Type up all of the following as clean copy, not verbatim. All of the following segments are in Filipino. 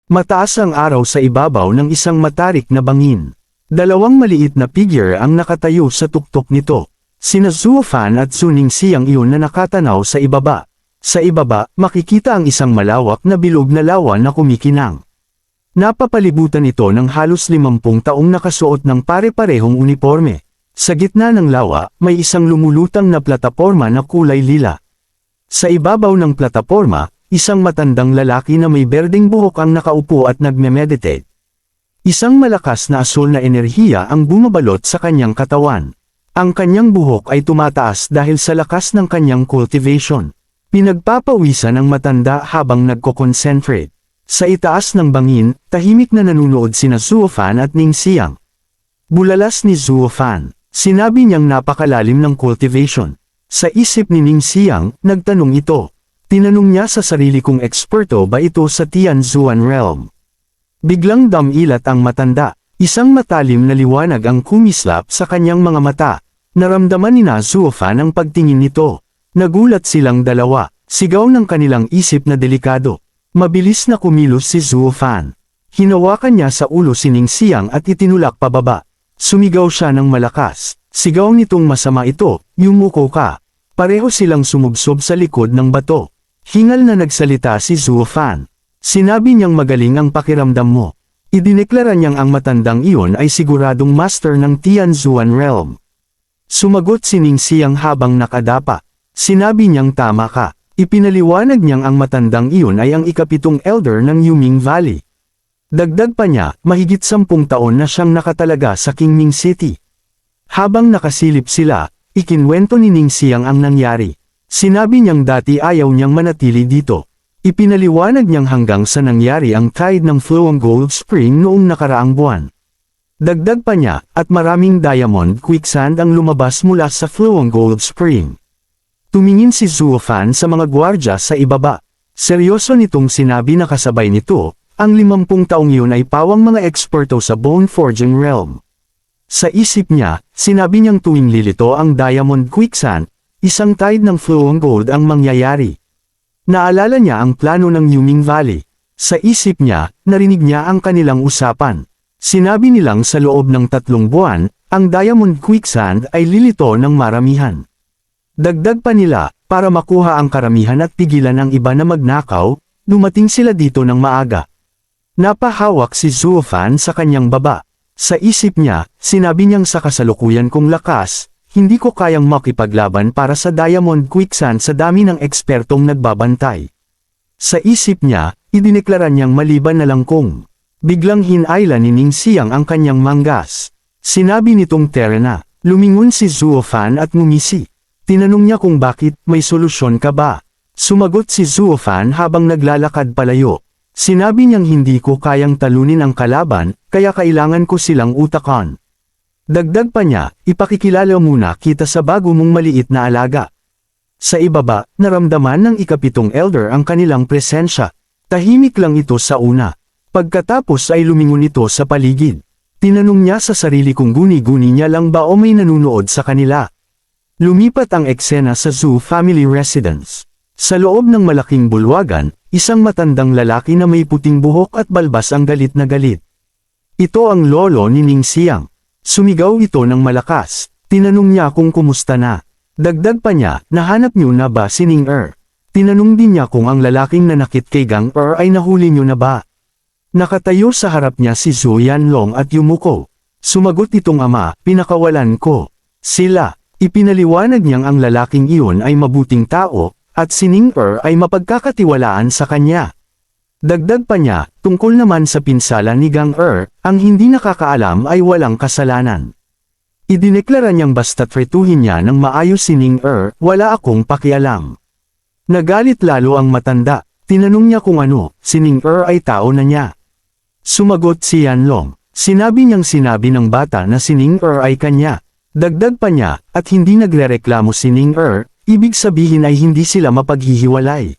Mataas ang araw sa ibabaw ng isang matarik na bangin. Dalawang maliit na figure ang nakatayo sa tuktok nito. Sina Zuo Fan at Su Ningxiang iyon na nakatanaw sa ibaba. Sa ibaba, makikita ang isang malawak na bilog na lawa na kumikinang. Napapalibutan ito ng halos 50 taong nakasuot ng pare-parehong uniforme. Sa gitna ng lawa, may isang lumulutang na plataporma na kulay lila. Sa ibabaw ng plataporma, isang matandang lalaki na may berdeng buhok ang nakaupo at nagme-meditate. Isang malakas na asul na enerhiya ang bumabalot sa kanyang katawan. Ang kanyang buhok ay tumataas dahil sa lakas ng kanyang cultivation. Pinagpapawisan ng matanda habang nagko-concentrate. Sa itaas ng bangin, tahimik na nanunood sina Zuo Fan at Ningxiang. Bulalas ni Zuo Fan. Sinabi niyang napakalalim ng cultivation. Sa isip ni Ningxiang, nagtanong ito. Tinanong niya sa sarili kung eksperto ba ito sa Tianzuan realm. Biglang damilat ang matanda. Isang matalim na liwanag ang kumislap sa kanyang mga mata. Naramdaman ni Zuo Fan ang pagtingin nito. Nagulat silang dalawa, sigaw ng kanilang isip na delikado. Mabilis na kumilos si Zuo Fan. Hinawakan niya sa ulo si Ningxiang at itinulak pababa. Sumigaw siya ng malakas. Sigaw nitong masama ito, yumuko ka. Pareho silang sumubsob sa likod ng bato. Hingal na nagsalita si Zuo Fan. Sinabi niyang magaling ang pakiramdam mo. Idineklara niyang ang matandang iyon ay siguradong master ng Tianzuan realm. Sumagot si Ningxiang habang nakadapa. Sinabi niyang tama ka. Ipinaliwanag niyang ang matandang iyon ay ang ika-7 elder ng Yuming Valley. Dagdag pa niya, mahigit 10 taon na siyang nakatalaga sa Qingming City. Habang nakasilip sila, ikinwento ni Ningxiang ang nangyari. Sinabi niyang dati ayaw niyang manatili dito. Ipinaliwanag niyang hanggang sa nangyari ang tide ng Floang Gold Spring noong nakaraang buwan. Dagdag pa niya, at maraming diamond quicksand ang lumabas mula sa Floang Gold Spring. Tumingin si Zuo Fan sa mga gwardya sa ibaba. Seryoso nitong sinabi na kasabay nito, ang 50 taong yun ay pawang mga eksperto sa bone forging realm. Sa isip niya, sinabi niyang tuwing lilito ang diamond quicksand, isang tide ng flowing gold ang mangyayari. Naalala niya ang plano ng Yuming Valley. Sa isip niya, narinig niya ang kanilang usapan. Sinabi nilang sa loob ng 3 buwan, ang diamond quicksand ay lilito ng maramihan. Dagdag pa nila, para makuha ang karamihan at pigilan ang iba na magnakaw, dumating sila dito ng maaga. Napahawak si Zuo Fan sa kanyang baba. Sa isip niya, sinabi niyang sa kasalukuyan kong lakas, hindi ko kayang makipaglaban para sa diamond quicksand sa dami ng ekspertong nagbabantay. Sa isip niya, idineklara niyang maliban na lang kung biglang hinayla ni Ningxiang ang kanyang manggas. Sinabi nitong Terra na, lumingon si Zuo Fan at ngumisi. Tinanong niya kung bakit, may solusyon ka ba? Sumagot si Zuo Fan habang naglalakad palayo. Sinabi niyang hindi ko kayang talunin ang kalaban, kaya kailangan ko silang utakan. Dagdag pa niya, ipakikilala muna kita sa bago mong maliit na alaga. Sa ibaba, naramdaman ng ika-7 elder ang kanilang presensya. Tahimik lang ito sa una. Pagkatapos ay lumingon ito sa paligid. Tinanong niya sa sarili kung guni-guni niya lang ba o may nanunood sa kanila. Lumipat ang eksena sa Zhu family residence. Sa loob ng malaking bulwagan, isang matandang lalaki na may puting buhok at balbas ang galit na galit. Ito ang lolo ni Ningxiang. Sumigaw ito ng malakas. Tinanong niya kung kumusta na. Dagdag pa niya, nahanap niyo na ba si Ning-er? Tinanong din niya kung ang lalaking nanakit kay Gang-er ay nahuli niyo na ba? Nakatayo sa harap niya si Zhou Yanlong at yumuko. Sumagot itong ama, pinakawalan ko. Sila. Ipinaliwanag niyang ang lalaking iyon ay mabuting tao, at si Ning-er ay mapagkakatiwalaan sa kanya. Dagdag pa niya, tungkol naman sa pinsala ni Gang-er, ang hindi nakakaalam ay walang kasalanan. Idineklara niyang basta't tretuhin niya ng maayos si Ning-er, wala akong pakialam. Nagalit lalo ang matanda, tinanong niya kung ano, si Ning-er ay tao na niya. Sumagot si Yanlong, sinabi ng bata na si Ning-er ay kanya. Dagdag pa niya, at hindi nagrereklamo si Ning-er, ibig sabihin ay hindi sila mapaghihiwalay.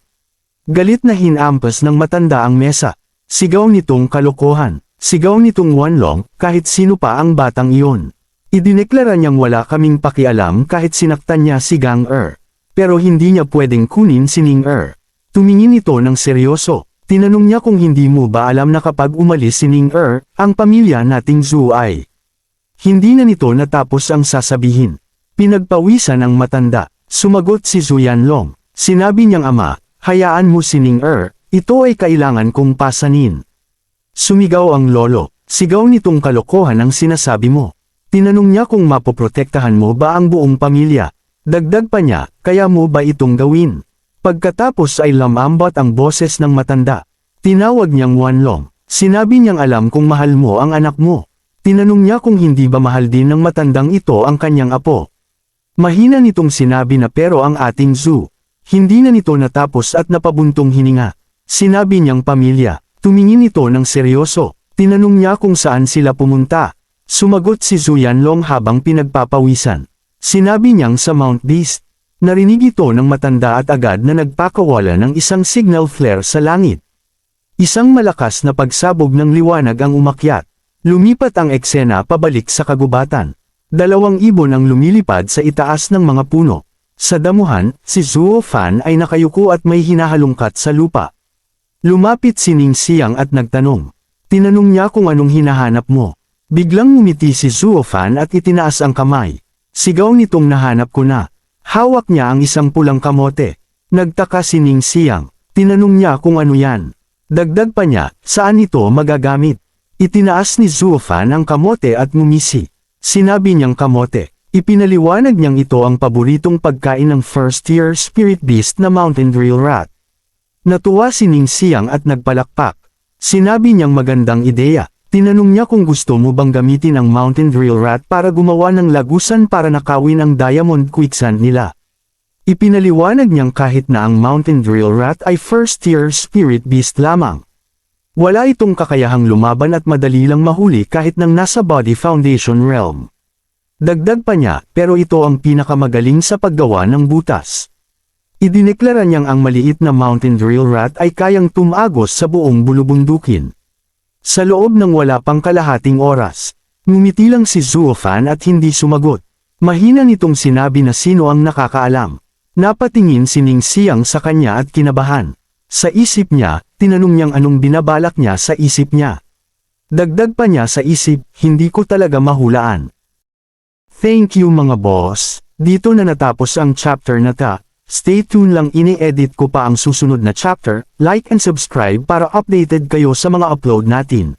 Galit na hinampas ng matanda ang mesa. Sigaw nitong kalokohan. Sigaw nitong Wanlong, kahit sino pa ang batang iyon. Idineklara niyang wala kaming pakialam kahit sinaktan niya si Gang-er. Pero hindi niya pwedeng kunin si Ning-er. Tumingin ito ng seryoso. Tinanong niya kung hindi mo ba alam na kapag umalis si Ning-er, ang pamilya nating Zhu ay. Hindi na nito natapos ang sasabihin. Pinagpawisan ang matanda. Sumagot si Zhu Yanlong. Sinabi niyang ama, hayaan mo si Ning-er, ito ay kailangan kong pasanin. Sumigaw ang lolo. Sigaw nitong kalokohan ang sinasabi mo. Tinanong niya kung mapoprotektahan mo ba ang buong pamilya. Dagdag pa niya, kaya mo ba itong gawin? Pagkatapos ay lamambot ang boses ng matanda. Tinawag niyang Wanlong. Sinabi niyang alam kung mahal mo ang anak mo. Tinanong niya kung hindi ba mahal din ng matandang ito ang kanyang apo. Mahina nitong sinabi na pero ang ating Zhu. Hindi na nito natapos at napabuntong hininga. Sinabi niyang pamilya. Tumingin ito ng seryoso. Tinanong niya kung saan sila pumunta. Sumagot si Zhu Yanlong habang pinagpapawisan. Sinabi niyang sa Mount Beast. Narinig ito ng matanda at agad na nagpakawala ng isang signal flare sa langit. Isang malakas na pagsabog ng liwanag ang umakyat. Lumipat ang eksena pabalik sa kagubatan. 2 ibon ang lumilipad sa itaas ng mga puno. Sa damuhan, si Zhuo Fan ay nakayuko at may hinahalungkat sa lupa. Lumapit si Ning Xiang at nagtanong. Tinanong niya kung anong hinahanap mo. Biglang ngumiti si Zhuo Fan at itinaas ang kamay. Sigaw nitong nahanap ko na. Hawak niya ang isang pulang kamote. Nagtaka si Ning Xiang. Tinanong niya kung ano yan. Dagdag pa niya, saan ito magagamit? Itinaas ni Zhuo Fan ang kamote at ngumisi. Sinabi niyang kamote. Ipinaliwanag niyang ito ang paboritong pagkain ng first-year spirit beast na mountain drill rat. Natuwa si Ning Xiang at nagpalakpak. Sinabi niyang magandang ideya. Tinanong niya kung gusto mo bang gamitin ang mountain drill rat para gumawa ng lagusan para nakawin ang diamond quicksand nila. Ipinaliwanag niyang kahit na ang mountain drill rat ay first-tier spirit beast lamang. Wala itong kakayahang lumaban at madali lang mahuli kahit nang nasa body foundation realm. Dagdag pa niya, pero ito ang pinakamagaling sa paggawa ng butas. Idineklara niyang ang maliit na mountain drill rat ay kayang tumagos sa buong bulubundukin. Sa loob ng wala pang kalahating oras, ngumiti lang si Zhuo Fan at hindi sumagot. Mahina nitong sinabi na sino ang nakakaalam. Napatingin si Ning Xiang sa kanya at kinabahan. Sa isip niya, tinanong niyang anong binabalak niya sa isip niya. Dagdag pa niya sa isip, hindi ko talaga mahulaan. Thank you mga boss, dito na natapos ang chapter na ta. Stay tuned lang, ini-edit ko pa ang susunod na chapter, like and subscribe para updated kayo sa mga upload natin.